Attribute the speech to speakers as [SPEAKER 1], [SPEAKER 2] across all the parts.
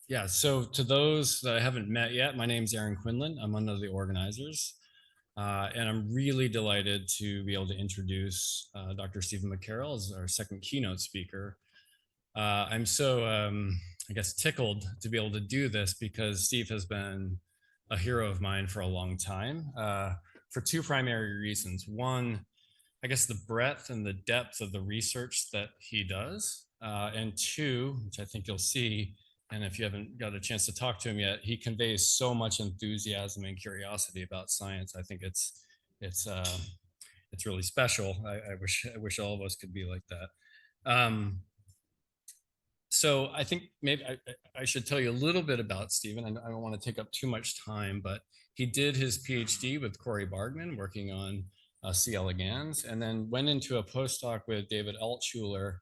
[SPEAKER 1] Yeah, so to those that I haven't met yet, my name's Aaron Quinlan. I'm one of the organizers. And I'm really delighted to be able to introduce Dr. Stephen McCarroll as our second keynote speaker. I'm so, I guess, tickled to be able to do this because Steve has been a hero of mine for a long time for two primary reasons. One, I guess the breadth and the depth of the research that he does. And two, which I think you'll see, and if you haven't got a chance to talk to him yet, he conveys so much enthusiasm and curiosity about science. I think it's really special. I wish all of us could be like that. So I think maybe I should tell you a little bit about Stephen. I don't want to take up too much time, but he did his PhD with Corey Bargman working on C. elegans, and then went into a postdoc with David Altshuler.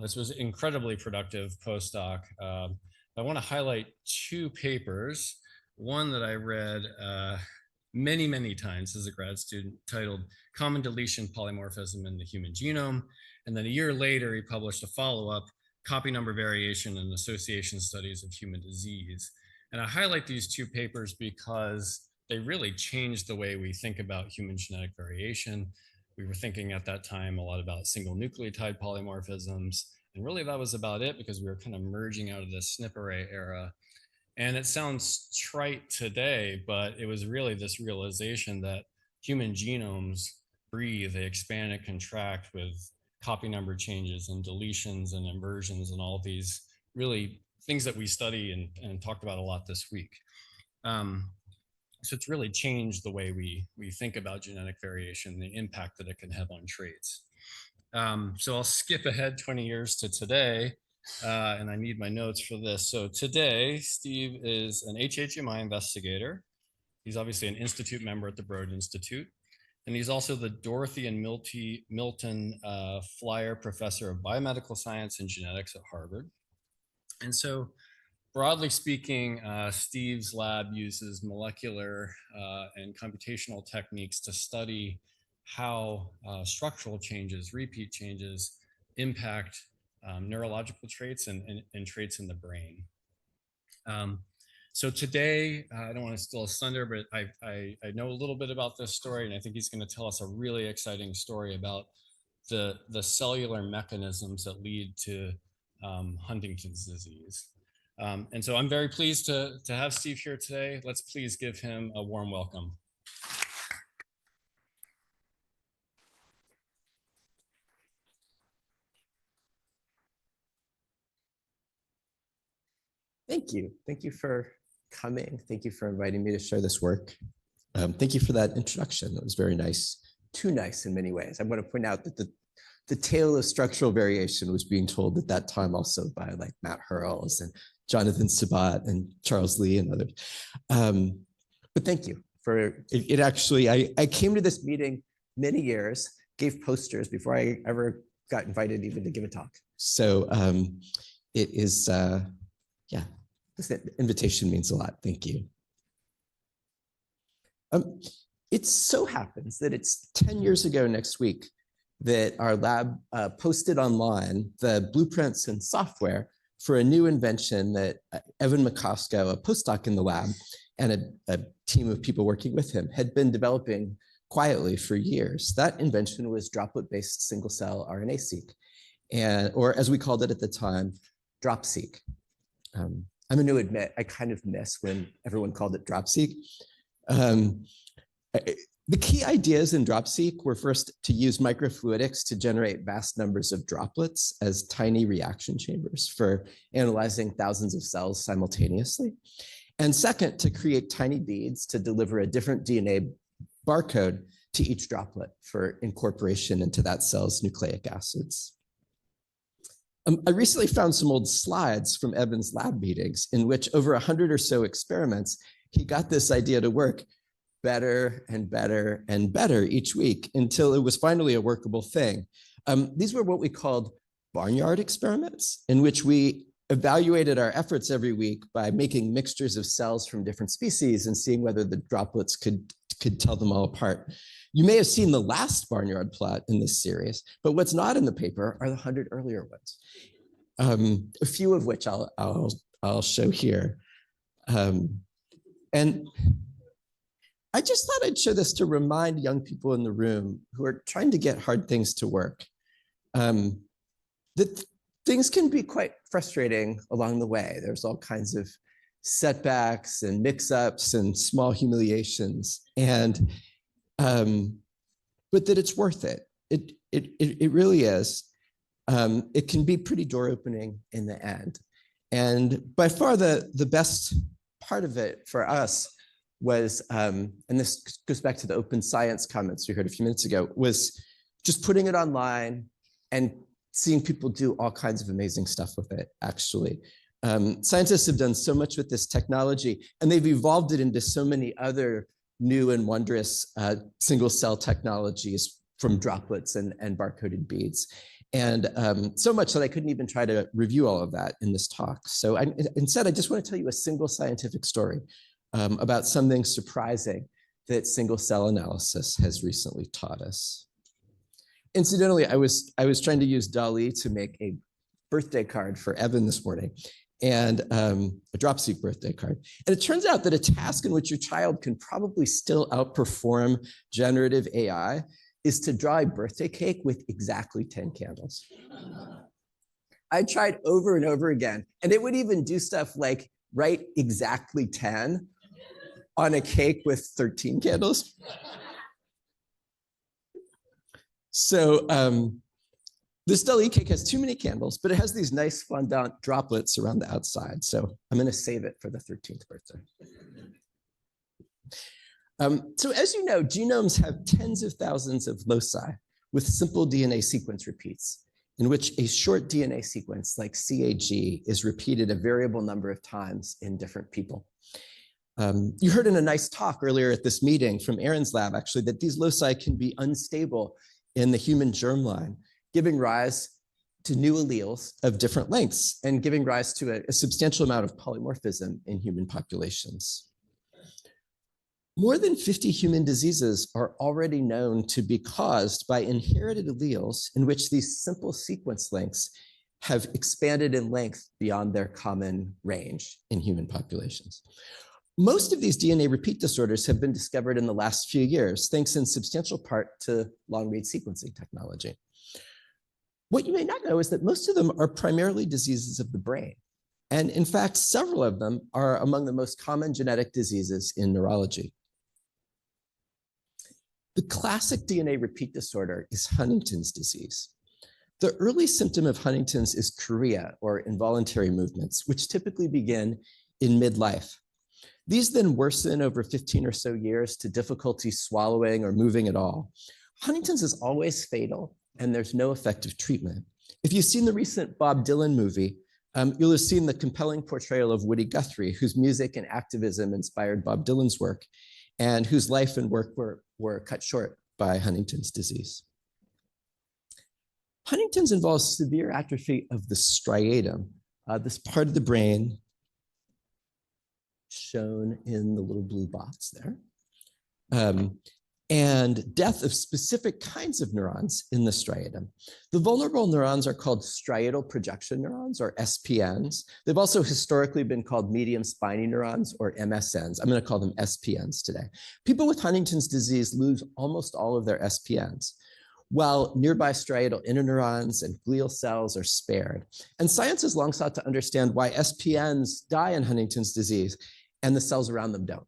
[SPEAKER 1] This was an incredibly productive postdoc. I want to highlight two papers. One that I read many, many times as a grad student, titled Common Deletion Polymorphism in the Human Genome. And then a year later, he published a follow-up, Copy Number Variation and Association Studies of Human Disease. And I highlight these two papers because they really changed the way we think about human genetic variation. We were thinking at that time a lot about single nucleotide polymorphisms. And really that was about it because we were kind of merging out of the SNP array era. And it sounds trite today, but it was really this realization that human genomes breathe, they expand and contract with copy number changes and deletions and inversions and all these really things that we study and talked about a lot this week. So it's really changed the way we think about genetic variation, the impact that it can have on traits. So I'll skip ahead 20 years to today, and I need my notes for this. So today, Steve is an HHMI investigator. He's obviously an institute member at the Broad Institute. And he's also the Dorothy and Milton Flyer Professor of Biomedical Science and Genetics at Harvard. And so broadly speaking, Steve's lab uses molecular and computational techniques to study how structural changes, repeat changes, impact neurological traits and traits in the brain. So today, I don't want to steal his thunder, but I know a little bit about this story, and I think he's going to tell us a really exciting story about the cellular mechanisms that lead to Huntington's disease. And so I'm very pleased to have Steve here today. Let's please give him a warm welcome.
[SPEAKER 2] Thank you. Thank you for coming. Thank you for inviting me to share this work. Thank you for that introduction. That was very nice. Too nice in many ways. I want to point out that the tale of structural variation was being told at that time also by like Matt Hurls and Jonathan Sabat and Charles Lee and others. But thank you for it. Actually, I came to this meeting many years, gave posters before I ever got invited even to give a talk. So it is, yeah, this invitation means a lot. Thank you. It so happens that it's 10 years ago next week that our lab posted online the blueprints and software for a new invention that Evan McCosko, a postdoc in the lab, and a team of people working with him had been developing quietly for years. That invention was droplet-based single-cell RNA-seq, or as we called it at the time, Drop-seq. I'm going to admit, I kind of miss when everyone called it Drop-seq. The key ideas in Drop-seq were first to use microfluidics to generate vast numbers of droplets as tiny reaction chambers for analyzing thousands of cells simultaneously. And second, to create tiny beads to deliver a different DNA barcode to each droplet for incorporation into that cell's nucleic acids. I recently found some old slides from Evan's lab meetings in which over 100 or so experiments, he got this idea to work better and better and better each week until it was finally a workable thing. These were what we called barnyard experiments, in which we evaluated our efforts every week by making mixtures of cells from different species and seeing whether the droplets could tell them all apart. You may have seen the last barnyard plot in this series, but what's not in the paper are the 100 earlier ones. a few of which I'll show here. And I just thought I'd show this to remind young people in the room who are trying to get hard things to work, that things can be quite frustrating along the way. There's all kinds of setbacks and mix-ups and small humiliations, and but that it's worth it. It really is. It can be pretty door-opening in the end. And by far the best part of it for us was, and this goes back to the open science comments we heard a few minutes ago, was just putting it online and seeing people do all kinds of amazing stuff with it, actually. Scientists have done so much with this technology, and they've evolved it into so many other new and wondrous single-cell technologies, from droplets and barcoded beads. And so much that I couldn't even try to review all of that in this talk. So instead, I just want to tell you a single scientific story about something surprising that single-cell analysis has recently taught us. Incidentally, I was trying to use DALL-E to make a birthday card for Evan this morning, and a Drop-seq birthday card. And it turns out that a task in which your child can probably still outperform generative AI is to draw a birthday cake with exactly 10 candles. I tried over and over again, and it would even do stuff like write exactly 10 on a cake with 13 candles. So this DALL-E cake has too many candles, but it has these nice fondant droplets around the outside. So I'm going to save it for the 13th birthday. So as you know, genomes have tens of thousands of loci with simple DNA sequence repeats, in which a short DNA sequence like CAG is repeated a variable number of times in different people. You heard in a nice talk earlier at this meeting from Aaron's lab, actually, that these loci can be unstable in the human germline, giving rise to new alleles of different lengths and giving rise to a substantial amount of polymorphism in human populations. More than 50 human diseases are already known to be caused by inherited alleles in which these simple sequence lengths have expanded in length beyond their common range in human populations. Most of these DNA repeat disorders have been discovered in the last few years, thanks in substantial part to long-read sequencing technology. What you may not know is that most of them are primarily diseases of the brain. And in fact, several of them are among the most common genetic diseases in neurology. The classic DNA repeat disorder is Huntington's disease. The early symptom of Huntington's is chorea, or involuntary movements, which typically begin in midlife. These then worsen over 15 or so years to difficulty swallowing or moving at all. Huntington's is always fatal, and there's no effective treatment. If you've seen the recent Bob Dylan movie, you'll have seen the compelling portrayal of Woody Guthrie, whose music and activism inspired Bob Dylan's work, and whose life and work were cut short by Huntington's disease. Huntington's involves severe atrophy of the striatum, this part of the brain shown in the little blue box there, and death of specific kinds of neurons in the striatum. The vulnerable neurons are called striatal projection neurons, or SPNs. They've also historically been called medium spiny neurons, or MSNs. I'm going to call them SPNs today. People with Huntington's disease lose almost all of their SPNs, while nearby striatal interneurons and glial cells are spared. And science has long sought to understand why SPNs die in Huntington's disease and the cells around them don't.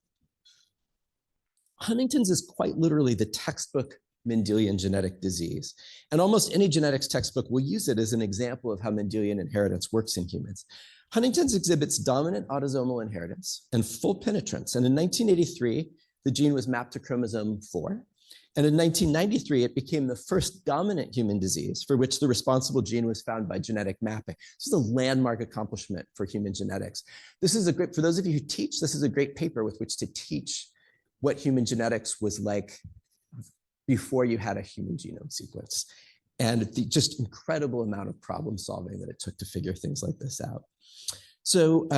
[SPEAKER 2] Huntington's is quite literally the textbook Mendelian genetic disease. And almost any genetics textbook will use it as an example of how Mendelian inheritance works in humans. Huntington's exhibits dominant autosomal inheritance and full penetrance. And in 1983, the gene was mapped to chromosome 4. And in 1993, it became the first dominant human disease for which the responsible gene was found by genetic mapping. This is a landmark accomplishment for human genetics. This is a great, for those of you who teach, this is a great paper with which to teach what human genetics was like before you had a human genome sequence, and the just incredible amount of problem solving that it took to figure things like this out. So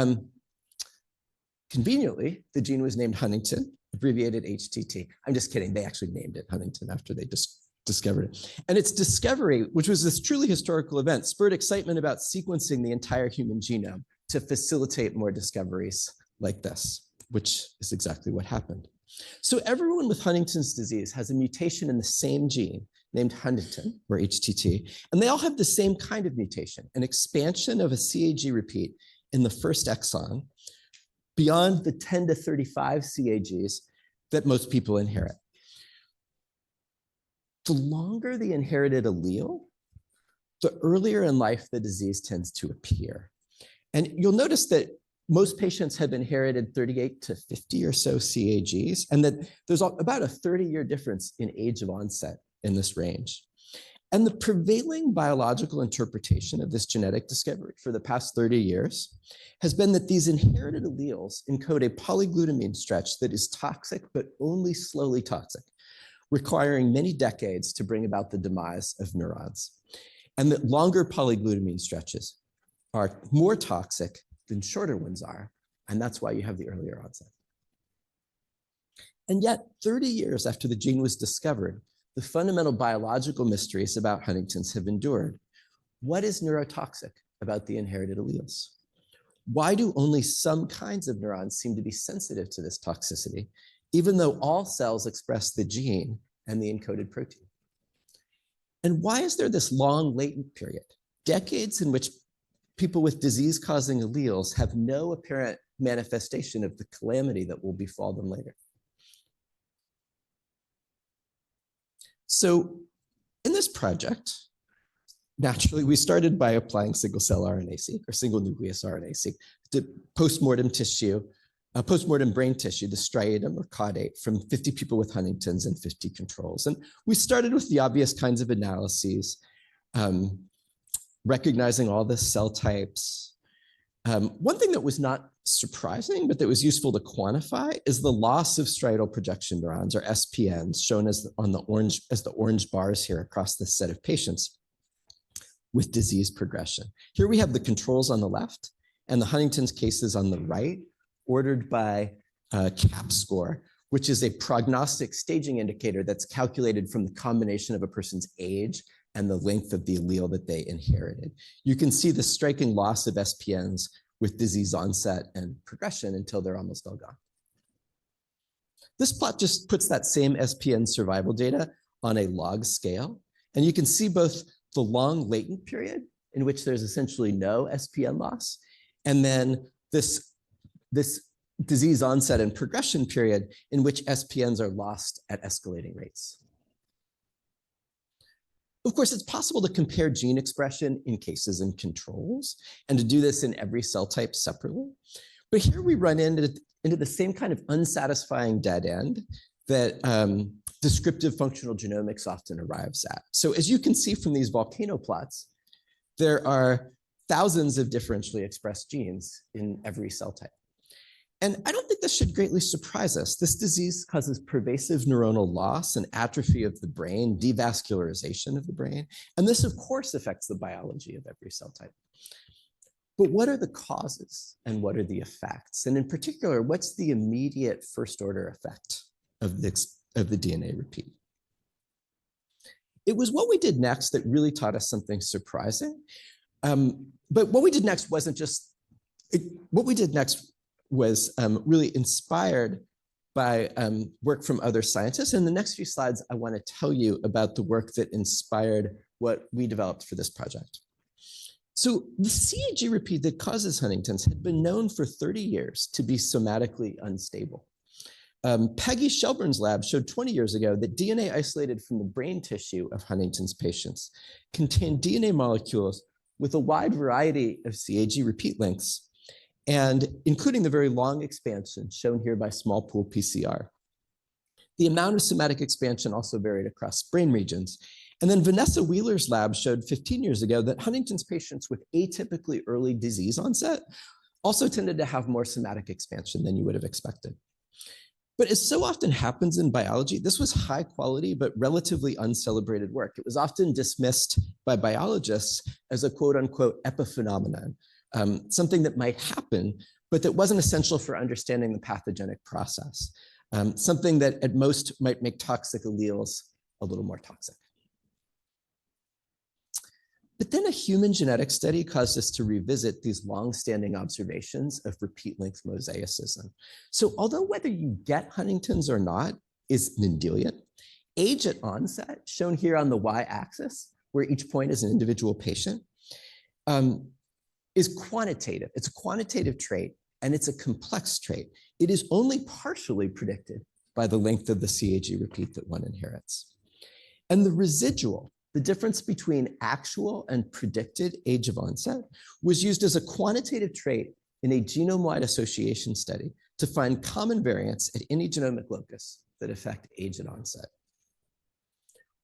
[SPEAKER 2] conveniently, the gene was named Huntington, abbreviated HTT. I'm just kidding, they actually named it Huntington after they just discovered it. And its discovery, which was this truly historical event, spurred excitement about sequencing the entire human genome to facilitate more discoveries like this, which is exactly what happened. So everyone with Huntington's disease has a mutation in the same gene named Huntington, or HTT, and they all have the same kind of mutation, an expansion of a CAG repeat in the first exon beyond the 10 to 35 CAGs that most people inherit. The longer the inherited allele, the earlier in life the disease tends to appear. And you'll notice that most patients have inherited 38 to 50 or so CAGs, and that there's about a 30-year difference in age of onset in this range. And the prevailing biological interpretation of this genetic discovery for the past 30 years has been that these inherited alleles encode a polyglutamine stretch that is toxic, but only slowly toxic, requiring many decades to bring about the demise of neurons. And that longer polyglutamine stretches are more toxic than shorter ones are, and that's why you have the earlier onset. And yet, 30 years after the gene was discovered, the fundamental biological mysteries about Huntington's have endured. What is neurotoxic about the inherited alleles? Why do only some kinds of neurons seem to be sensitive to this toxicity, even though all cells express the gene and the encoded protein? And why is there this long latent period, decades in which people with disease-causing alleles have no apparent manifestation of the calamity that will befall them later? So in this project, naturally, we started by applying single-cell RNA-seq or single-nucleus RNA-seq to post-mortem tissue, post-mortem brain tissue, the striatum or caudate from 50 people with Huntington's and 50 controls. And we started with the obvious kinds of analyses, recognizing all the cell types. One thing that was not surprising, but that was useful to quantify is the loss of striatal projection neurons, or SPNs, shown as the orange bars here across this set of patients with disease progression. Here we have the controls on the left and the Huntington's cases on the right, ordered by CAP score, which is a prognostic staging indicator that's calculated from the combination of a person's age and the length of the allele that they inherited. You can see the striking loss of SPNs with disease onset and progression until they're almost all gone. This plot just puts that same SPN survival data on a log scale. And you can see both the long latent period in which there's essentially no SPN loss, and then this disease onset and progression period in which SPNs are lost at escalating rates. Of course, it's possible to compare gene expression in cases and controls, and to do this in every cell type separately. But here we run into the same kind of unsatisfying dead end that descriptive functional genomics often arrives at. So as you can see from these volcano plots, there are thousands of differentially expressed genes in every cell type. And I don't think this should greatly surprise us. This disease causes pervasive neuronal loss and atrophy of the brain, devascularization of the brain. And this, of course, affects the biology of every cell type. But what are the causes and what are the effects? And in particular, what's the immediate first-order effect of the DNA repeat? It was what we did next that really taught us something surprising. But what we did next wasn't just, what we did next was really inspired by work from other scientists. In the next few slides, I want to tell you about the work that inspired what we developed for this project. So the CAG repeat that causes Huntington's had been known for 30 years to be somatically unstable. Peggy Shelburn's lab showed 20 years ago that DNA isolated from the brain tissue of Huntington's patients contained DNA molecules with a wide variety of CAG repeat lengths, and including the very long expansion shown here by small pool PCR. The amount of somatic expansion also varied across brain regions. And then Vanessa Wheeler's lab showed 15 years ago that Huntington's patients with atypically early disease onset also tended to have more somatic expansion than you would have expected. But as so often happens in biology, this was high quality but relatively uncelebrated work. It was often dismissed by biologists as a quote unquote epiphenomenon, something that might happen, but that wasn't essential for understanding the pathogenic process, something that at most might make toxic alleles a little more toxic. But then a human genetic study caused us to revisit these long-standing observations of repeat length mosaicism. So although whether you get Huntington's or not is Mendelian, age at onset, shown here on the y-axis, where each point is an individual patient, is quantitative. It's a quantitative trait, and it's a complex trait. It is only partially predicted by the length of the CAG repeat that one inherits. And the residual, the difference between actual and predicted age of onset, was used as a quantitative trait in a genome-wide association study to find common variants at any genomic locus that affect age at onset.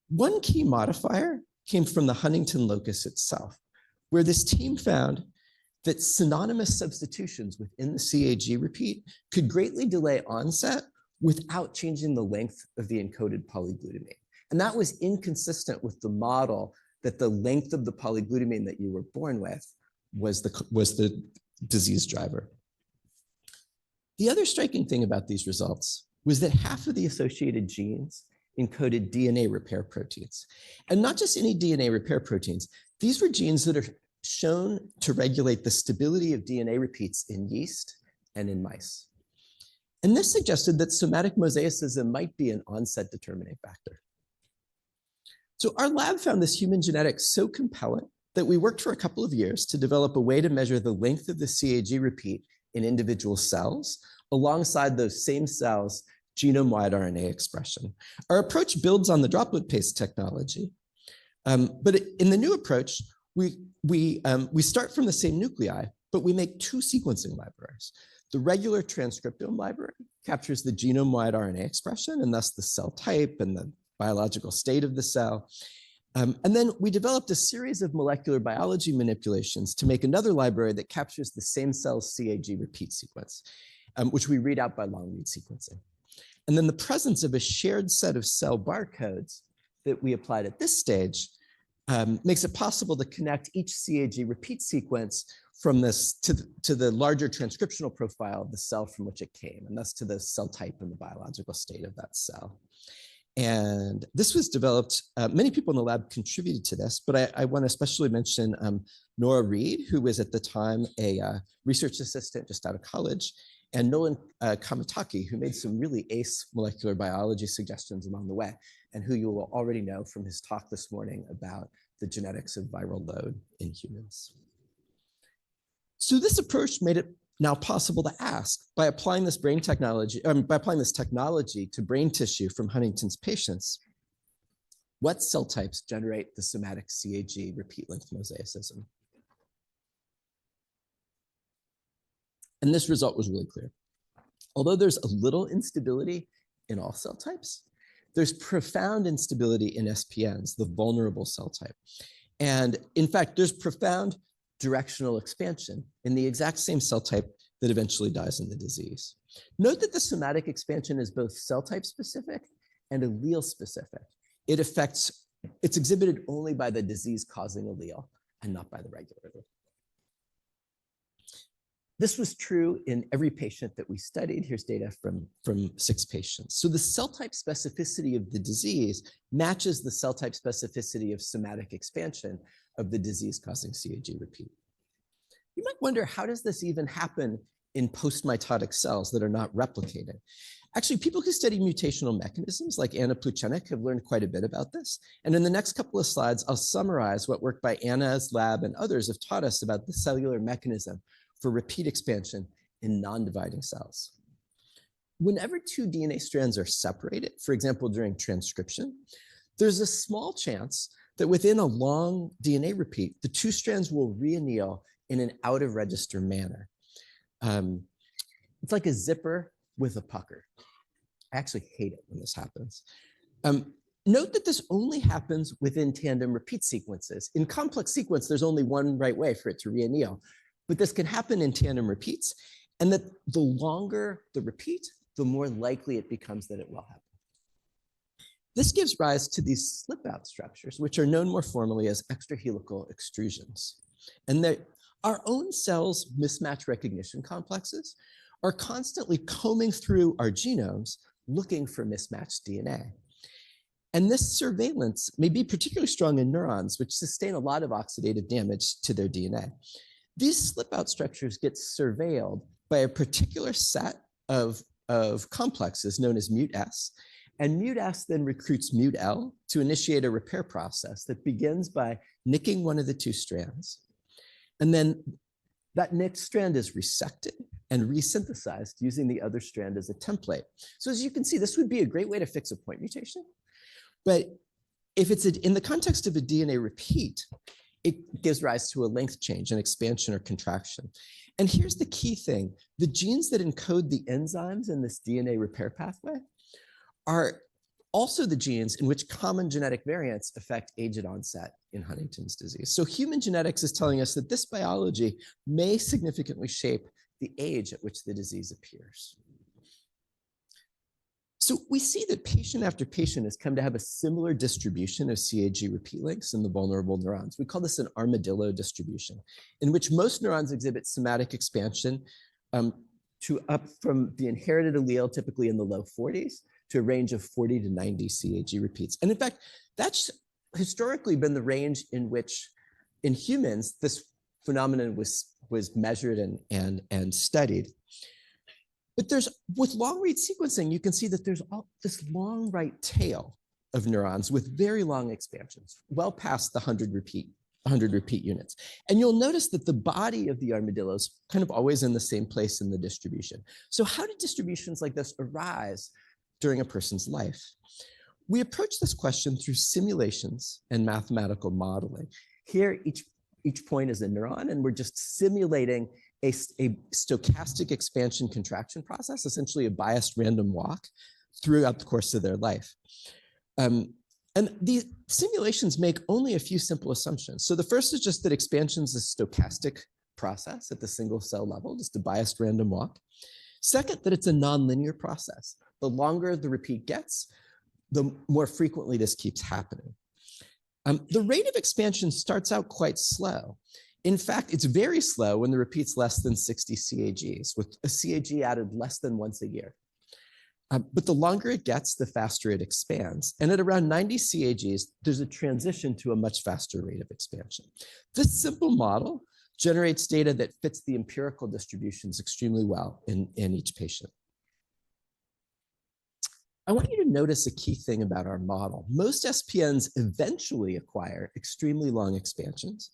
[SPEAKER 2] One key modifier came from the Huntington locus itself, where this team found that synonymous substitutions within the CAG repeat could greatly delay onset without changing the length of the encoded polyglutamine. And that was inconsistent with the model that the length of the polyglutamine that you were born with was the disease driver. The other striking thing about these results was that half of the associated genes encoded DNA repair proteins. And not just any DNA repair proteins, these were genes that are shown to regulate the stability of DNA repeats in yeast and in mice. And this suggested that somatic mosaicism might be an onset determining factor. So our lab found this human genetics so compelling that we worked for a couple of years to develop a way to measure the length of the CAG repeat in individual cells alongside those same cells' genome-wide RNA expression. Our approach builds on the droplet-based technology, but in the new approach, we start from the same nuclei, but we make two sequencing libraries. The regular transcriptome library captures the genome-wide RNA expression and thus the cell type and the biological state of the cell. And then we developed a series of molecular biology manipulations to make another library that captures the same cell's CAG repeat sequence, which we read out by long read sequencing. And then the presence of a shared set of cell barcodes that we applied at this stage makes it possible to connect each CAG repeat sequence from this to the larger transcriptional profile of the cell from which it came, and thus to the cell type and the biological state of that cell. And this was developed, many people in the lab contributed to this, but I want to especially mention Nora Reed, who was at the time a research assistant just out of college, and Nolan Kamataki, who made some really ace molecular biology suggestions along the way, and who you will already know from his talk this morning about the genetics of viral load in humans. So this approach made it now possible to ask, by applying this technology to brain tissue from Huntington's patients, what cell types generate the somatic CAG repeat length mosaicism? And this result was really clear. Although there's a little instability in all cell types, there's profound instability in SPNs, the vulnerable cell type. And in fact, there's profound directional expansion in the exact same cell type that eventually dies in the disease. Note that the somatic expansion is both cell type specific and allele specific. It's exhibited only by the disease causing allele and not by the regular allele. This was true in every patient that we studied. Here's data from 6 patients. So the cell type specificity of the disease matches the cell type specificity of somatic expansion of the disease causing CAG repeat. You might wonder, how does this even happen in post-mitotic cells that are not replicated? Actually, people who study mutational mechanisms like Anna Pluchenik have learned quite a bit about this. And in the next couple of slides, I'll summarize what work by Anna's lab and others have taught us about the cellular mechanism for repeat expansion in non-dividing cells. Whenever 2 DNA strands are separated, for example, during transcription, there's a small chance that within a long DNA repeat, the 2 strands will reanneal in an out of register manner. It's like a zipper with a pucker. I actually hate it when this happens. Note that this only happens within tandem repeat sequences. In complex sequence, there's only one right way for it to reanneal. But this can happen in tandem repeats, and that the longer the repeat, the more likely it becomes that it will happen. This gives rise to these slip-out structures, which are known more formally as extrahelical extrusions. And our own cells' mismatch recognition complexes are constantly combing through our genomes looking for mismatched DNA. And this surveillance may be particularly strong in neurons, which sustain a lot of oxidative damage to their DNA. These slip-out structures get surveilled by a particular set of complexes known as mut-S, and mut-S then recruits mut-L to initiate a repair process that begins by nicking one of the two strands. And then that nicked strand is resected and resynthesized using the other strand as a template. So as you can see, this would be a great way to fix a point mutation. But if it's in the context of a DNA repeat, it gives rise to a length change, an expansion or contraction. And here's the key thing. The genes that encode the enzymes in this DNA repair pathway are also the genes in which common genetic variants affect age at onset in Huntington's disease. So human genetics is telling us that this biology may significantly shape the age at which the disease appears. So we see that patient after patient has come to have a similar distribution of CAG repeat lengths in the vulnerable neurons. We call this an armadillo distribution, in which most neurons exhibit somatic expansion to up from the inherited allele, typically in the low 40s, to a range of 40 to 90 CAG repeats. And in fact, that's historically been the range in which, in humans, this phenomenon was measured and studied. But with long-read sequencing, you can see that there's this long right tail of neurons with very long expansions, well past the 100 repeat units. And you'll notice that the body of the armadillo is kind of always in the same place in the distribution. So how do distributions like this arise during a person's life? We approach this question through simulations and mathematical modeling. Here, each point is a neuron, and we're just simulating a stochastic expansion contraction process, essentially a biased random walk throughout the course of their life. And these simulations make only a few simple assumptions. So the first is just that expansion is a stochastic process at the single cell level, just a biased random walk. Second, that it's a nonlinear process. The longer the repeat gets, the more frequently this keeps happening. The rate of expansion starts out quite slow. In fact, it's very slow when the repeat's less than 60 CAGs, with a CAG added less than once a year. But the longer it gets, the faster it expands. And at around 90 CAGs, there's a transition to a much faster rate of expansion. This simple model generates data that fits the empirical distributions extremely well in each patient. I want you to notice a key thing about our model. Most SPNs eventually acquire extremely long expansions,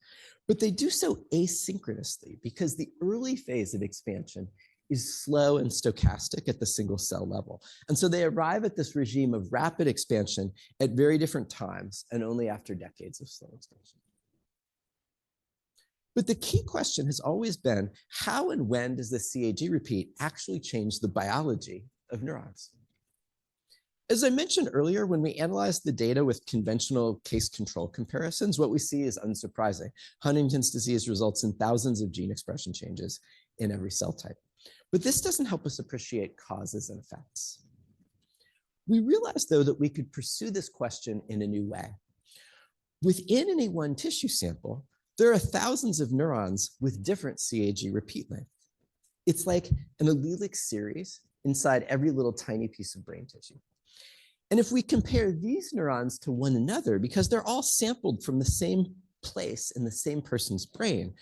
[SPEAKER 2] but they do so asynchronously because the early phase of expansion is slow and stochastic at the single cell level. And so they arrive at this regime of rapid expansion at very different times and only after decades of slow expansion. But the key question has always been, how and when does the CAG repeat actually change the biology of neurons? As I mentioned earlier, when we analyze the data with conventional case control comparisons, what we see is unsurprising. Huntington's disease results in thousands of gene expression changes in every cell type. But this doesn't help us appreciate causes and effects. We realized, though, that we could pursue this question in a new way. Within any one tissue sample, there are thousands of neurons with different CAG repeat length. It's like an allelic series inside every little tiny piece of brain tissue. And if we compare these neurons to one another, because they're all sampled from the same place in the same person's brain,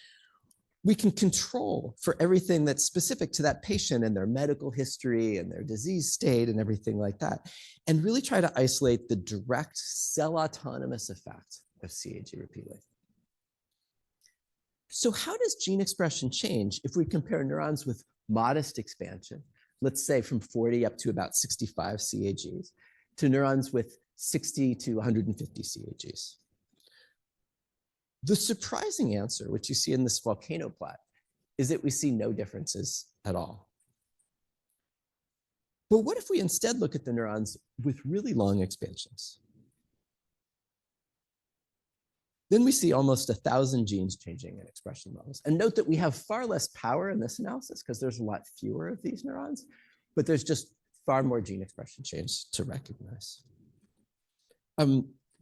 [SPEAKER 2] we can control for everything that's specific to that patient and their medical history and their disease state and everything like that, and really try to isolate the direct cell autonomous effect of CAG repeat length. So how does gene expression change if we compare neurons with modest expansion, let's say from 40 up to about 65 CAGs, to neurons with 60 to 150 CAGs? The surprising answer, which you see in this volcano plot, is that we see no differences at all. But what if we instead look at the neurons with really long expansions? Then we see almost 1,000 genes changing in expression levels. And note that we have far less power in this analysis because there's a lot fewer of these neurons, but there's just far more gene expression change to recognize.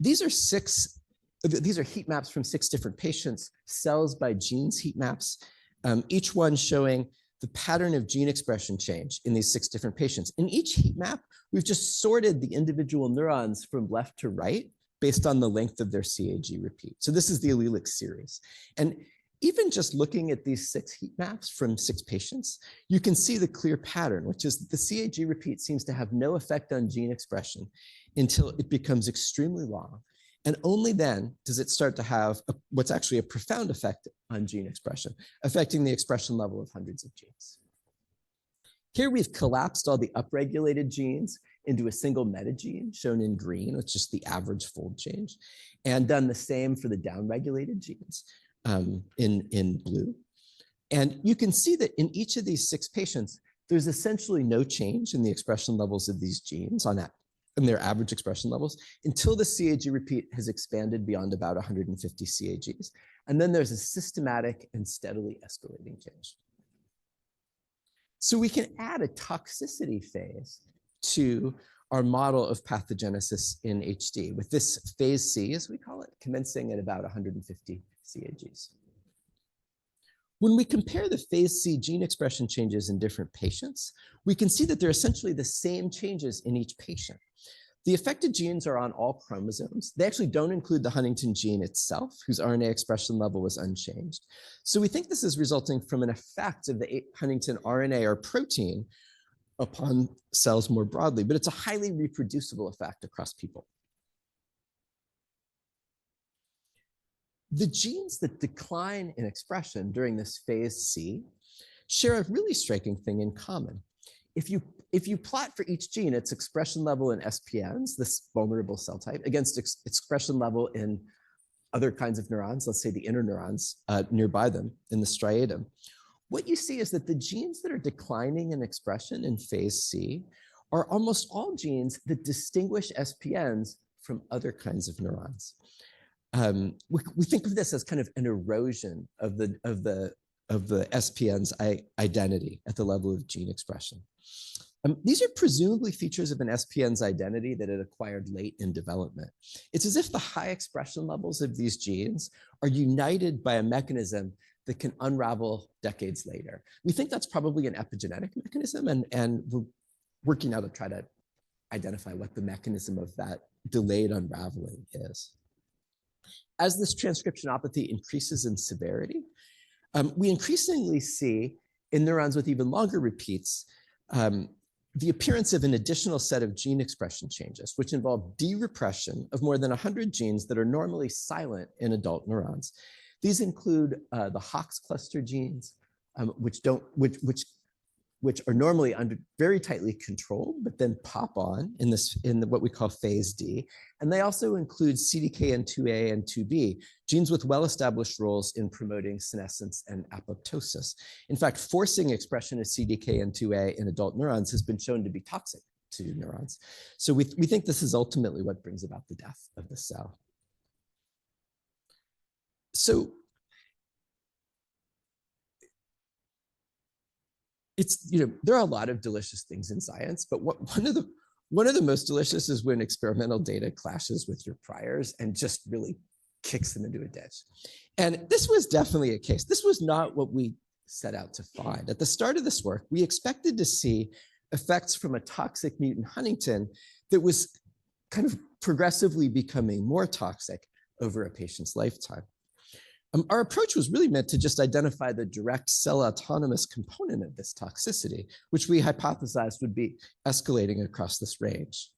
[SPEAKER 2] These are heat maps from 6 different patients, cells by genes heat maps, each one showing the pattern of gene expression change in these 6 different patients. In each heat map, we've just sorted the individual neurons from left to right based on the length of their CAG repeat. So this is the allelic series. And even just looking at these 6 heat maps from 6 patients, you can see the clear pattern, which is the CAG repeat seems to have no effect on gene expression until it becomes extremely long. And only then does it start to have what's actually a profound effect on gene expression, affecting the expression level of hundreds of genes. Here we've collapsed all the upregulated genes into a single metagene, shown in green, with just the average fold change, and done the same for the downregulated genes in blue. And you can see that in each of these 6 patients, there's essentially no change in the expression levels of these genes in their average expression levels until the CAG repeat has expanded beyond about 150 CAGs. And then there's a systematic and steadily escalating change. So we can add a toxicity phase to our model of pathogenesis in HD with this phase C, as we call it, commencing at about 150 CAGs. When we compare the phase C gene expression changes in different patients, we can see that they're essentially the same changes in each patient. The affected genes are on all chromosomes. They actually don't include the Huntington gene itself, whose RNA expression level was unchanged. So we think this is resulting from an effect of the Huntington RNA or protein upon cells more broadly, but it's a highly reproducible effect across people. The genes that decline in expression during this phase C share a really striking thing in common. If you plot for each gene its expression level in SPNs, this vulnerable cell type, against expression level in other kinds of neurons, let's say the interneurons nearby them in the striatum, what you see is that the genes that are declining in expression in phase C are almost all genes that distinguish SPNs from other kinds of neurons. We think of this as kind of an erosion of the SPN's identity at the level of gene expression. These are presumably features of an SPN's identity that it acquired late in development. It's as if the high expression levels of these genes are united by a mechanism that can unravel decades later. We think that's probably an epigenetic mechanism, and we're working now to try to identify what the mechanism of that delayed unraveling is. As this transcriptionopathy increases in severity, we increasingly see in neurons with even longer repeats the appearance of an additional set of gene expression changes, which involve de-repression of more than 100 genes that are normally silent in adult neurons. These include the Hox cluster genes, which are normally very tightly controlled, but then pop on in what we call phase D. And they also include CDKN2A and 2B, genes with well-established roles in promoting senescence and apoptosis. In fact, forcing expression of CDKN2A in adult neurons has been shown to be toxic to neurons. So we think this is ultimately what brings about the death of the cell. So there are a lot of delicious things in science, but one of the most delicious is when experimental data clashes with your priors and just really kicks them into a ditch. And this was definitely a case. This was not what we set out to find. At the start of this work, we expected to see effects from a toxic mutant Huntington that was kind of progressively becoming more toxic over a patient's lifetime. Our approach was really meant to just identify the direct cell autonomous component of this toxicity, which we hypothesized would be escalating across this range.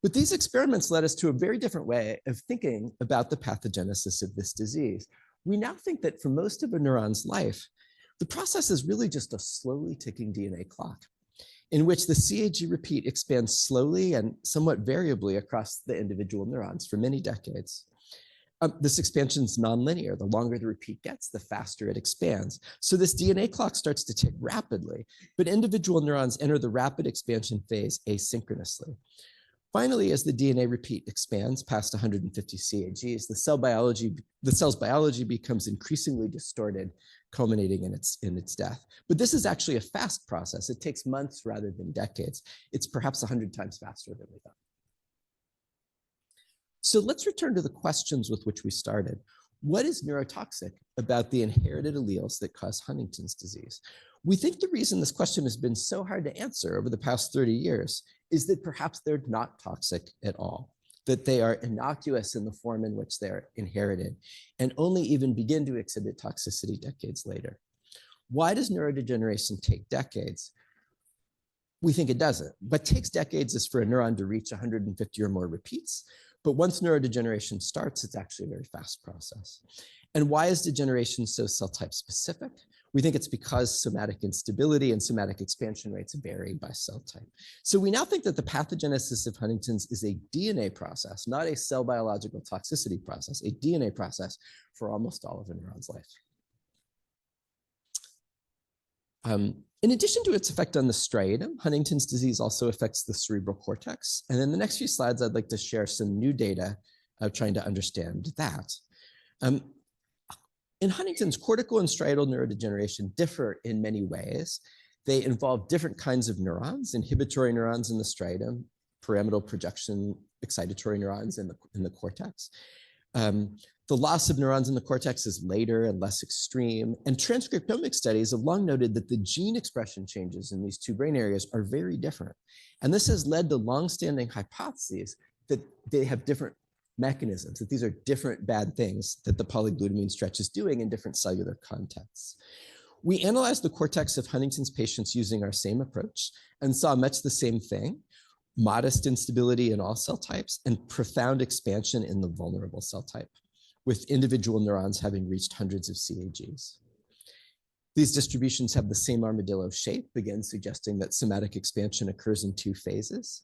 [SPEAKER 2] But these experiments led us to a very different way of thinking about the pathogenesis of this disease. We now think that for most of a neuron's life, the process is really just a slowly ticking DNA clock, in which the CAG repeat expands slowly and somewhat variably across the individual neurons for many decades. This expansion is nonlinear. The longer the repeat gets, the faster it expands. So this DNA clock starts to tick rapidly, but individual neurons enter the rapid expansion phase asynchronously. Finally, as the DNA repeat expands past 150 CAGs, the cell's biology becomes increasingly distorted, culminating in its death. But this is actually a fast process. It takes months rather than decades. It's perhaps 100 times faster than we thought. So let's return to the questions with which we started. What is neurotoxic about the inherited alleles that cause Huntington's disease? We think the reason this question has been so hard to answer over the past 30 years is that perhaps they're not toxic at all, that they are innocuous in the form in which they're inherited, and only even begin to exhibit toxicity decades later. Why does neurodegeneration take decades? We think it doesn't. What takes decades is for a neuron to reach 150 or more repeats. But once neurodegeneration starts, it's actually a very fast process. And why is degeneration so cell type specific? We think it's because somatic instability and somatic expansion rates vary by cell type. So we now think that the pathogenesis of Huntington's is a DNA process, not a cell biological toxicity process, a DNA process for almost all of a neuron's life. In addition to its effect on the striatum, Huntington's disease also affects the cerebral cortex. And in the next few slides, I'd like to share some new data of trying to understand that. In Huntington's, cortical and striatal neurodegeneration differ in many ways. They involve different kinds of neurons, inhibitory neurons in the striatum, pyramidal projection excitatory neurons in the cortex. The loss of neurons in the cortex is later and less extreme, and transcriptomic studies have long noted that the gene expression changes in these two brain areas are very different. And this has led to longstanding hypotheses that they have different mechanisms, that these are different bad things that the polyglutamine stretch is doing in different cellular contexts. We analyzed the cortex of Huntington's patients using our same approach and saw much the same thing: modest instability in all cell types and profound expansion in the vulnerable cell type, with individual neurons having reached hundreds of CAGs. These distributions have the same armadillo shape, again suggesting that somatic expansion occurs in two phases.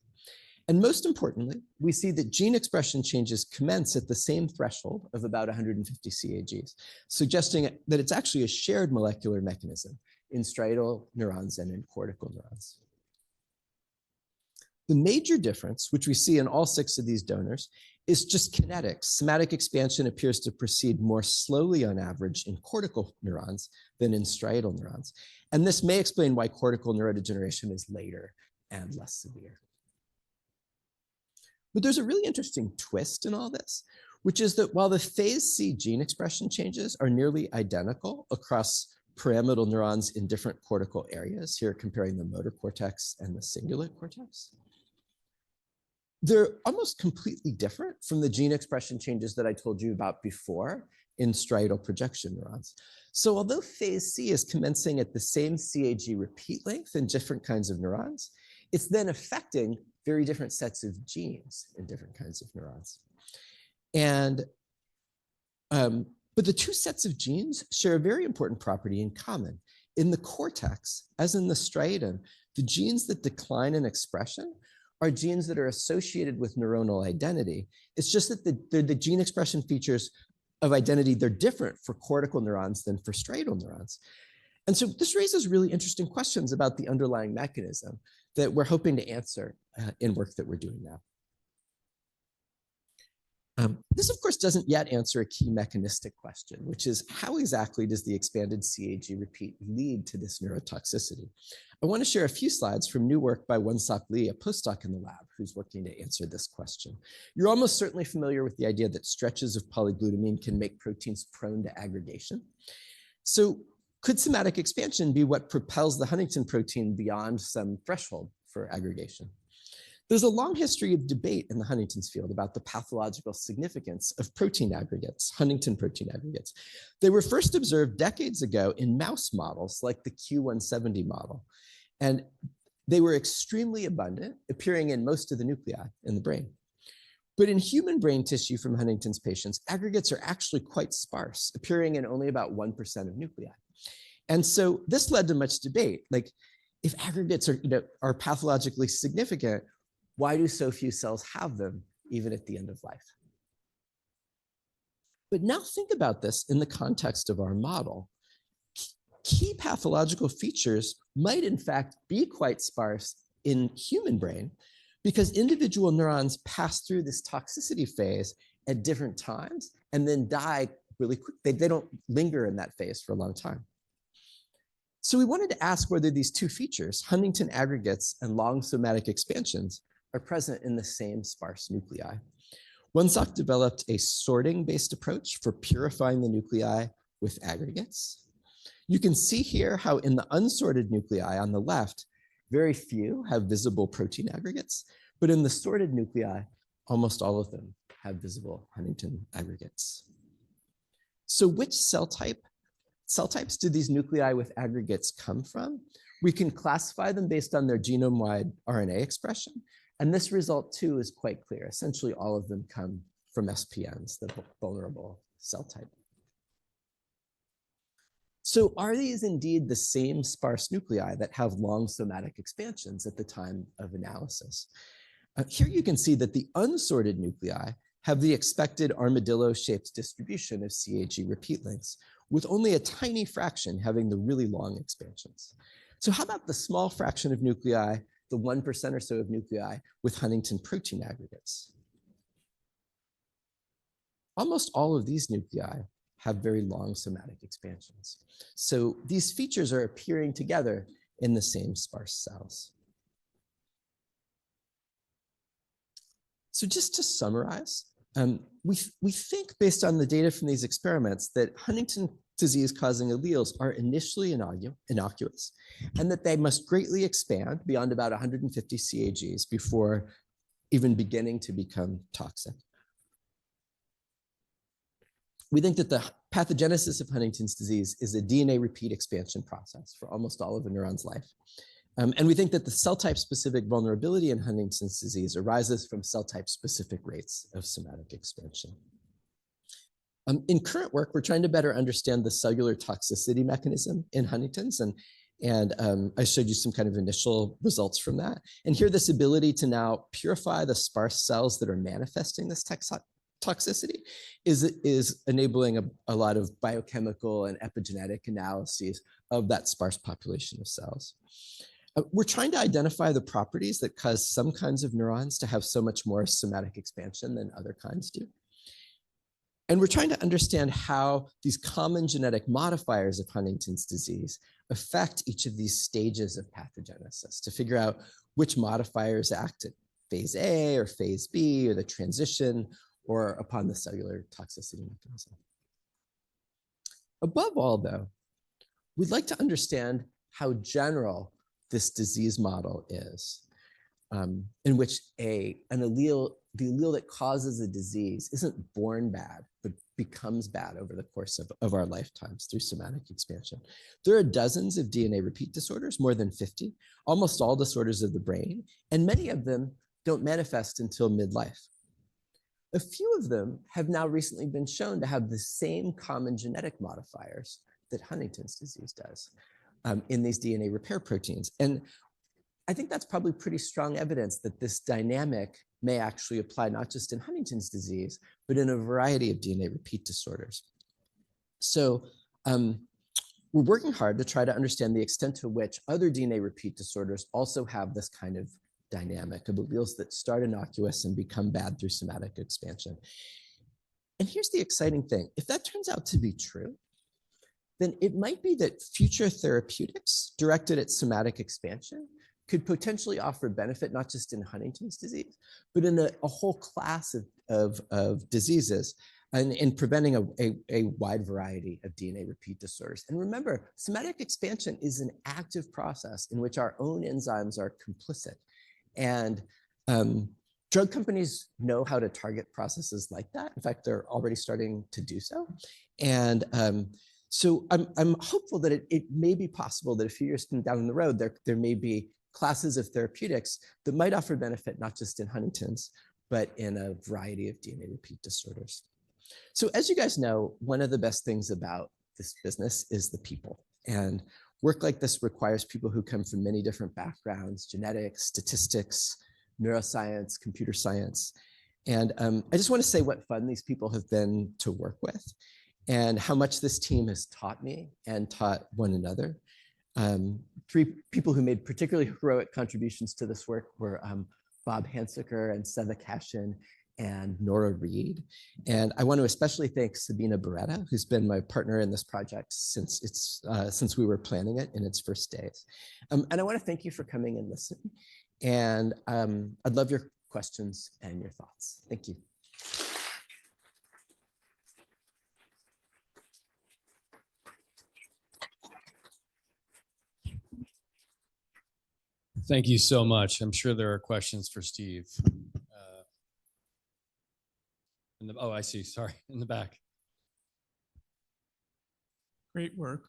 [SPEAKER 2] And most importantly, we see that gene expression changes commence at the same threshold of about 150 CAGs, suggesting that it's actually a shared molecular mechanism in striatal neurons and in cortical neurons. The major difference, which we see in all 6 of these donors, is just kinetics. Somatic expansion appears to proceed more slowly on average in cortical neurons than in striatal neurons. And this may explain why cortical neurodegeneration is later and less severe. But there's a really interesting twist in all this, which is that while the phase C gene expression changes are nearly identical across pyramidal neurons in different cortical areas, here comparing the motor cortex and the cingulate cortex, they're almost completely different from the gene expression changes that I told you about before in striatal projection neurons. So although phase C is commencing at the same CAG repeat length in different kinds of neurons, it's then affecting very different sets of genes in different kinds of neurons. And, but the two sets of genes share a very important property in common. In the cortex, as in the striatum, the genes that decline in expression are genes that are associated with neuronal identity. It's just that the gene expression features of identity, they're different for cortical neurons than for striatal neurons. And so this raises really interesting questions about the underlying mechanism that we're hoping to answer in work that we're doing now. This, of course, doesn't yet answer a key mechanistic question, which is how exactly does the expanded CAG repeat lead to this neurotoxicity? I want to share a few slides from new work by Won-Sok Lee, a postdoc in the lab, who's working to answer this question. You're almost certainly familiar with the idea that stretches of polyglutamine can make proteins prone to aggregation. So could somatic expansion be what propels the Huntington protein beyond some threshold for aggregation? There's a long history of debate in the Huntington's field about the pathological significance of protein aggregates, Huntington protein aggregates. They were first observed decades ago in mouse models like the Q170 model. And they were extremely abundant, appearing in most of the nuclei in the brain. But in human brain tissue from Huntington's patients, aggregates are actually quite sparse, appearing in only about 1% of nuclei. And so this led to much debate. Like, if aggregates are pathologically significant, why do so few cells have them, even at the end of life? But now think about this in the context of our model. Key pathological features might, in fact, be quite sparse in human brain because individual neurons pass through this toxicity phase at different times and then die really quick. They don't linger in that phase for a long time. So we wanted to ask whether these two features, Huntington aggregates and long somatic expansions, are present in the same sparse nuclei. Won-Sok developed a sorting-based approach for purifying the nuclei with aggregates. You can see here how in the unsorted nuclei on the left, very few have visible protein aggregates, but in the sorted nuclei, almost all of them have visible Huntington aggregates. So which cell types do these nuclei with aggregates come from? We can classify them based on their genome-wide RNA expression, and this result too is quite clear. Essentially all of them come from SPNs, the vulnerable cell type. So are these indeed the same sparse nuclei that have long somatic expansions at the time of analysis? Here you can see that the unsorted nuclei have the expected armadillo-shaped distribution of CAG repeat lengths, with only a tiny fraction having the really long expansions. So how about the small fraction of nuclei, the 1% or so of nuclei with Huntington protein aggregates? Almost all of these nuclei have very long somatic expansions. So these features are appearing together in the same sparse cells. So just to summarize, we think based on the data from these experiments that Huntington disease causing alleles are initially innocuous and that they must greatly expand beyond about 150 CAGs before even beginning to become toxic. We think that the pathogenesis of Huntington's disease is a DNA repeat expansion process for almost all of a neuron's life. And we think that the cell type specific vulnerability in Huntington's disease arises from cell type specific rates of somatic expansion. In current work, we're trying to better understand the cellular toxicity mechanism in Huntington's, and I showed you some kind of initial results from that. And here, this ability to now purify the sparse cells that are manifesting this toxicity is enabling a lot of biochemical and epigenetic analyses of that sparse population of cells. We're trying to identify the properties that cause some kinds of neurons to have so much more somatic expansion than other kinds do. And we're trying to understand how these common genetic modifiers of Huntington's disease affect each of these stages of pathogenesis to figure out which modifiers act at phase A or phase B or the transition or upon the cellular toxicity mechanism. Above all, though, we'd like to understand how general this disease model is, in which the allele that causes a disease isn't born bad, but becomes bad over the course of our lifetimes through somatic expansion. There are dozens of DNA repeat disorders, more than 50, almost all disorders of the brain, and many of them don't manifest until midlife. A few of them have now recently been shown to have the same common genetic modifiers that Huntington's disease does in these DNA repair proteins. And I think that's probably pretty strong evidence that this dynamic may actually apply not just in Huntington's disease, but in a variety of DNA repeat disorders. So we're working hard to try to understand the extent to which other DNA repeat disorders also have this kind of dynamic of alleles that start innocuous and become bad through somatic expansion. And here's the exciting thing. If that turns out to be true, then it might be that future therapeutics directed at somatic expansion could potentially offer benefit, not just in Huntington's disease, but in a whole class of diseases and in preventing a wide variety of DNA repeat disorders. And remember, somatic expansion is an active process in which our own enzymes are complicit. And drug companies know how to target processes like that. In fact, they're already starting to do so. And so I'm hopeful that it may be possible that a few years down the road, there may be classes of therapeutics that might offer benefit not just in Huntington's, but in a variety of DNA repeat disorders. So as you guys know, one of the best things about this business is the people. And work like this requires people who come from many different backgrounds: genetics, statistics, neuroscience, computer science. And I just want to say what fun these people have been to work with and how much this team has taught me and taught one another. Three people who made particularly heroic contributions to this work were Bob Hansiker and Seva Cashin and Nora Reed. And I want to especially thank Sabina Beretta, who's been my partner in this project since we were planning it in its first days. And I want to thank you for coming and listening. And I'd love your questions and your thoughts. Thank you.
[SPEAKER 1] Thank you so much. I'm sure there are questions for Steve. Oh, I see. Sorry, in the back.
[SPEAKER 3] Great work.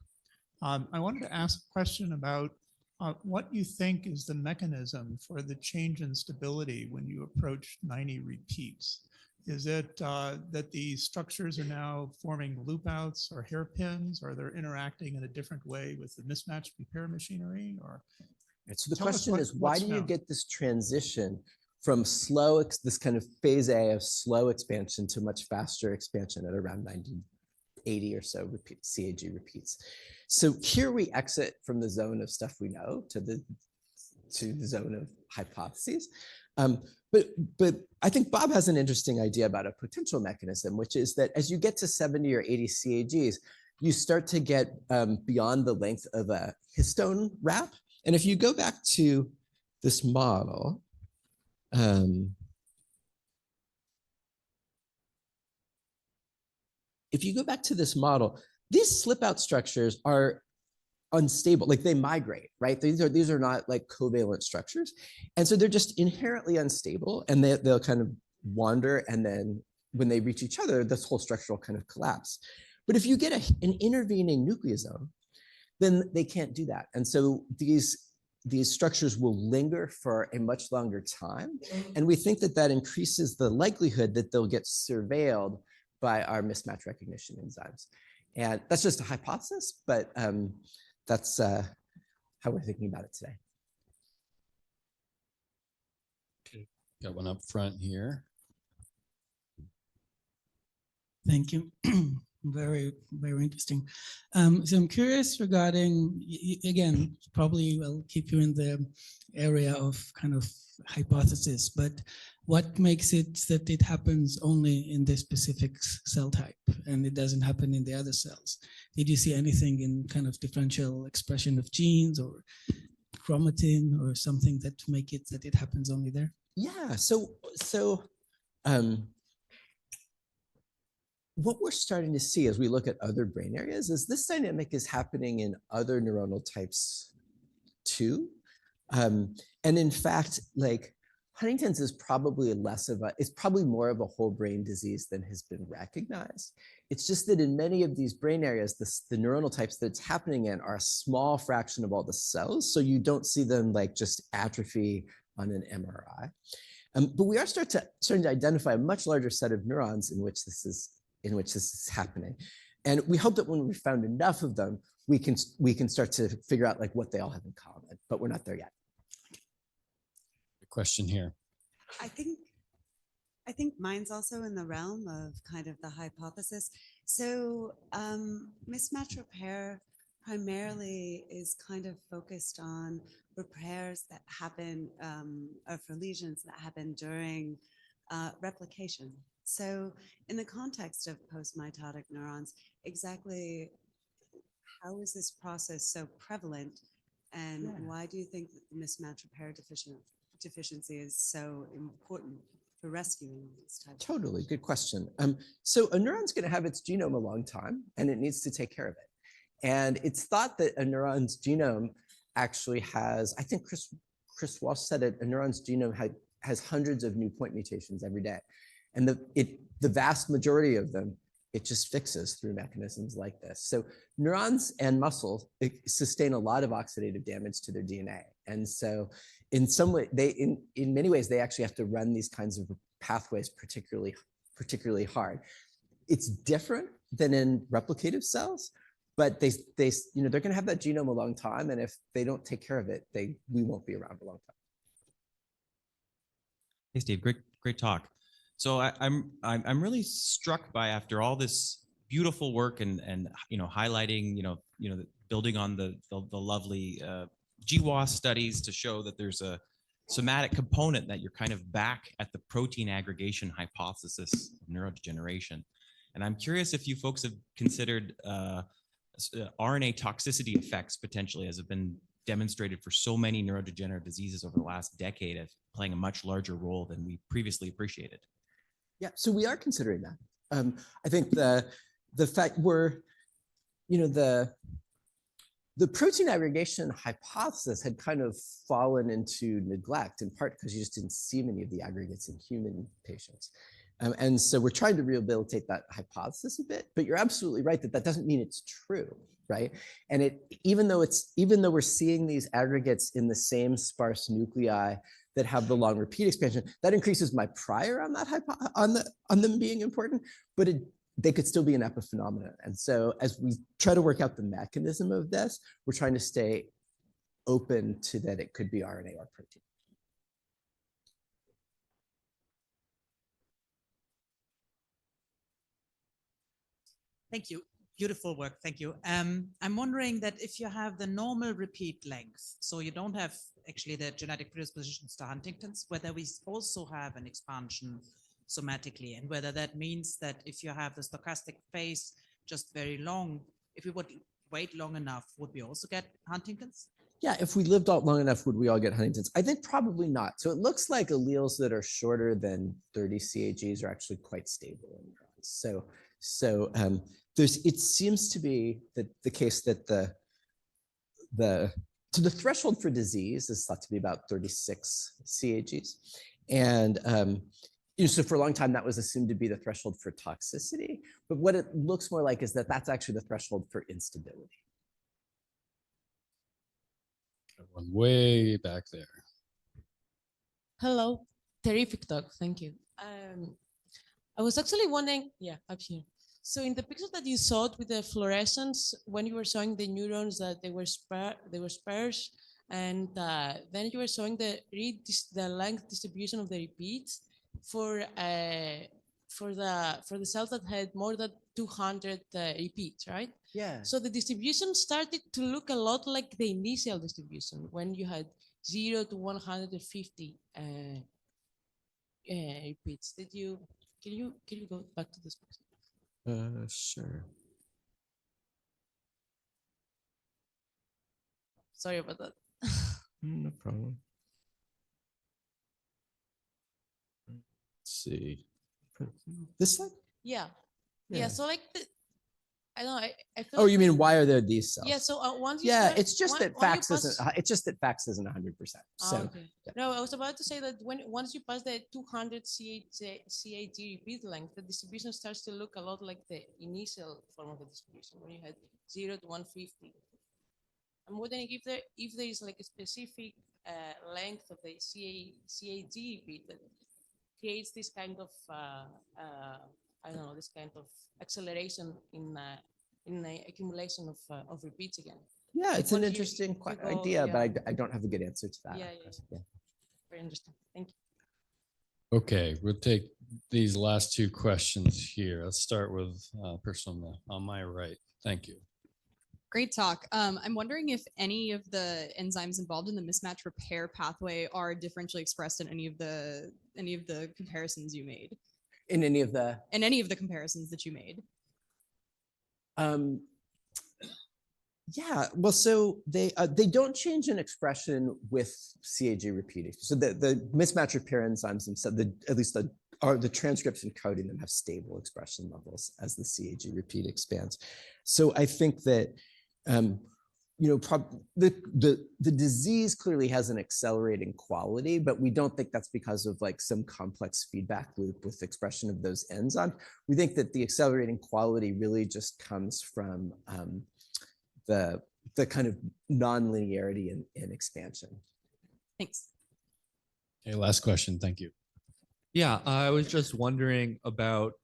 [SPEAKER 3] I wanted to ask a question about what you think is the mechanism for the change in stability when you approach 90 repeats. Is it that these structures are now forming loop outs or hairpins, or they're interacting in a different way with the mismatched repair machinery? Or
[SPEAKER 2] so the
[SPEAKER 3] tell us
[SPEAKER 2] question is, why
[SPEAKER 3] what's
[SPEAKER 2] do you
[SPEAKER 3] known.
[SPEAKER 2] get this transition from slow, this kind of phase A of slow expansion to much faster expansion at around 80 or so CAG repeats? So here we exit from the zone of stuff we know to the zone of hypotheses. But I think Bob has an interesting idea about a potential mechanism, which is that as you get to 70 or 80 CAGs, you start to get beyond the length of a histone wrap. And if you go back to this model, these slip out structures are unstable, like they migrate, right? These are not like covalent structures. And so they're just inherently unstable, and they'll kind of wander, and then when they reach each other, this whole structure will kind of collapse. But if you get an intervening nucleosome, then they can't do that. And so these structures will linger for a much longer time. And we think that that increases the likelihood that they'll get surveilled by our mismatch recognition enzymes. And that's just a hypothesis, but that's how we're thinking about it today.
[SPEAKER 1] Okay. Got one up front here.
[SPEAKER 4] Thank you. Very, very interesting. So I'm curious regarding, again, probably I'll keep you in the area of kind of hypothesis, but what makes it that it happens only in this specific cell type and it doesn't happen in the other cells? Did you see anything in kind of differential expression of genes or chromatin or something that make it that it happens only there?
[SPEAKER 2] Yeah, so what we're starting to see as we look at other brain areas is this dynamic is happening in other neuronal types too. And in fact, like Huntington's is probably it's probably more of a whole brain disease than has been recognized. It's just that in many of these brain areas, the neuronal types that it's happening in are a small fraction of all the cells. So you don't see them like just atrophy on an MRI. But we are starting to identify a much larger set of neurons in which this is happening. And we hope that when we found enough of them, we can start to figure out like what they all have in common, but we're not there yet.
[SPEAKER 1] Question here.
[SPEAKER 5] I think mine's also in the realm of kind of the hypothesis. So mismatch repair primarily is kind of focused on repairs that happen or for lesions that happen during replication. So in the context of postmitotic neurons, exactly how is this process so prevalent, and why do you think that the mismatch repair deficiency is so important for rescuing this type?
[SPEAKER 2] Totally, good question. So a neuron's going to have its genome a long time, and it needs to take care of it. And it's thought that a neuron's genome actually has, I think Chris Walsh said it, a neuron's genome has hundreds of new point mutations every day. And the vast majority of them, it just fixes through mechanisms like this. So neurons and muscles sustain a lot of oxidative damage to their DNA. And so in some way, in many ways, they actually have to run these kinds of pathways particularly hard. It's different than in replicative cells, but they're going to have that genome a long time. And if they don't take care of it, we won't be around a long time.
[SPEAKER 6] Hey, Steve, great talk. So I'm really struck by, after all this beautiful work and highlighting building on the lovely GWAS studies to show that there's a somatic component, that you're kind of back at the protein aggregation hypothesis of neurodegeneration. And I'm curious if you folks have considered RNA toxicity effects potentially, as have been demonstrated for so many neurodegenerative diseases over the last decade, as playing a much larger role than we previously appreciated.
[SPEAKER 2] Yeah, so we are considering that. I think the fact the the protein aggregation hypothesis had kind of fallen into neglect, in part because you just didn't see many of the aggregates in human patients. And so we're trying to rehabilitate that hypothesis a bit, but you're absolutely right that that doesn't mean it's true, right? And even though we're seeing these aggregates in the same sparse nuclei that have the long repeat expansion, that increases my prior on that on them being important, but they could still be an epiphenomenon. And so as we try to work out the mechanism of this, we're trying to stay open to that it could be RNA or protein.
[SPEAKER 7] Thank you. Beautiful work. Thank you. I'm wondering that if you have the normal repeat length, so you don't have actually the genetic predispositions to Huntington's, whether we also have an expansion somatically, and whether that means that if you have the stochastic phase just very long, if we would wait long enough, would we also get Huntington's?
[SPEAKER 2] Yeah, if we lived out long enough, would we all get Huntington's? I think probably not. So it looks like alleles that are shorter than 30 CAGs are actually quite stable in neurons. So it seems to be the case that the threshold for disease is thought to be about 36 CAGs, and so for a long time that was assumed to be the threshold for toxicity. But what it looks more like is that that's actually the threshold for instability.
[SPEAKER 1] Everyone way back there.
[SPEAKER 8] Hello, terrific talk, thank you. I was actually wondering, yeah, up here. So in the picture that you saw with the fluorescence, when you were showing the neurons that they were sparse, and then you were showing the length distribution of the repeats for the cells that had more than 200 repeats, right?
[SPEAKER 2] Yeah.
[SPEAKER 8] So the distribution started to look a lot like the initial distribution when you had 0 to 150 repeats. Can you go back to this picture?
[SPEAKER 2] Sure.
[SPEAKER 8] Sorry about that.
[SPEAKER 2] No problem. Let's see. This slide?
[SPEAKER 8] Yeah. Yeah. So like I don't know. I feel
[SPEAKER 2] Oh,
[SPEAKER 8] like
[SPEAKER 2] you mean why are there these cells?
[SPEAKER 8] Yeah. So once you
[SPEAKER 2] yeah,
[SPEAKER 8] start,
[SPEAKER 2] it's just that fax isn't. It's just that fax isn't 100%. So
[SPEAKER 8] okay.
[SPEAKER 2] yeah.
[SPEAKER 8] No, I was about to say that once you pass the 200 CAG repeat length, the distribution starts to look a lot like the initial form of the distribution when you had 0 to 150. I'm wondering if there is like a specific length of the CAG repeat that creates this kind of I don't know, this kind of acceleration in the accumulation of repeats again.
[SPEAKER 2] Yeah,
[SPEAKER 8] Like
[SPEAKER 2] it's an
[SPEAKER 8] what
[SPEAKER 2] interesting
[SPEAKER 8] you call,
[SPEAKER 2] idea,
[SPEAKER 8] yeah.
[SPEAKER 2] but I don't have a good answer to that.
[SPEAKER 8] Yeah. Very interesting. Thank you.
[SPEAKER 1] Okay, we'll take these last two questions here. Let's start with person on my right. Thank you.
[SPEAKER 9] Great talk. I'm wondering if any of the enzymes involved in the mismatch repair pathway are differentially expressed in any of the comparisons you made.
[SPEAKER 2] In any of the
[SPEAKER 9] comparisons that you made.
[SPEAKER 2] Yeah, well, so they don't change in expression with CAG repeating. So the mismatch repair enzymes themselves, at least the transcripts encoding them have stable expression levels as the CAG repeat expands. So I think that the disease clearly has an accelerating quality, but we don't think that's because of like some complex feedback loop with expression of those enzymes. We think that the accelerating quality really just comes from the kind of non-linearity in expansion.
[SPEAKER 9] Thanks.
[SPEAKER 1] Okay, last question. Thank you.
[SPEAKER 10] Yeah, I was just wondering about,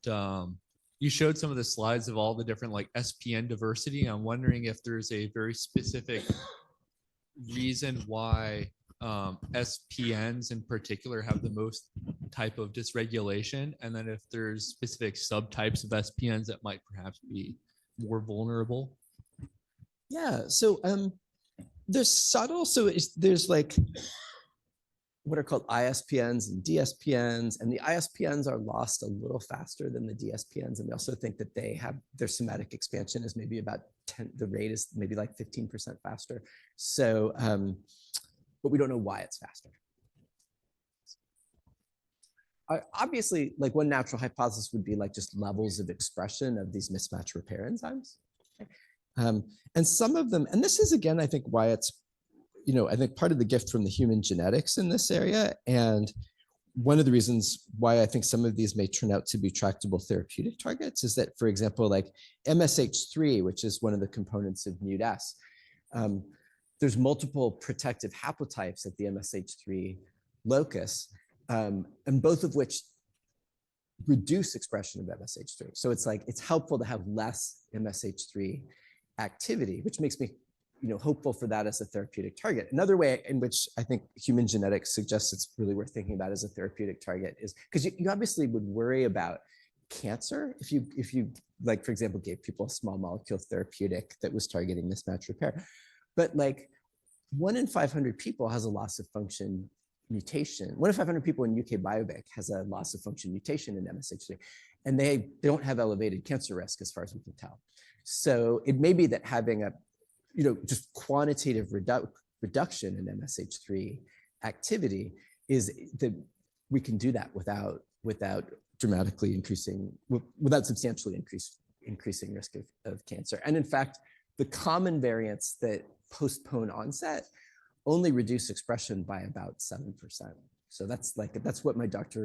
[SPEAKER 10] you showed some of the slides of all the different like SPN diversity. I'm wondering if there's a very specific reason why SPNs in particular have the most type of dysregulation, and then if there's specific subtypes of SPNs that might perhaps be more vulnerable.
[SPEAKER 2] Yeah, so there's subtle, so there's like what are called ISPNs and DSPNs, and the ISPNs are lost a little faster than the DSPNs, and we also think that they have their somatic expansion is maybe about 10, the rate is maybe like 15% faster. So, but we don't know why it's faster. Obviously, like one natural hypothesis would be like just levels of expression of these mismatch repair enzymes. And some of them, and this is again, I think why it's, I think part of the gift from the human genetics in this area. And one of the reasons why I think some of these may turn out to be tractable therapeutic targets is that, for example, like MSH3, which is one of the components of MUTS, there's multiple protective haplotypes at the MSH3 locus, and both of which reduce expression of MSH3. So it's like, it's helpful to have less MSH3 activity, which makes me hopeful for that as a therapeutic target. Another way in which I think human genetics suggests it's really worth thinking about as a therapeutic target is because you obviously would worry about cancer if you like, for example, gave people a small molecule therapeutic that was targeting mismatch repair. But like 1 in 500 people has a loss of function mutation. 1 in 500 people in UK Biobank has a loss of function mutation in MSH3, and they don't have elevated cancer risk as far as we can tell. So it may be that having a just quantitative reduction in MSH3 activity is that we can do that without dramatically increasing, without substantially increasing risk of cancer. And in fact, the common variants that postpone onset only reduce expression by about 7%. So that's what my doctoral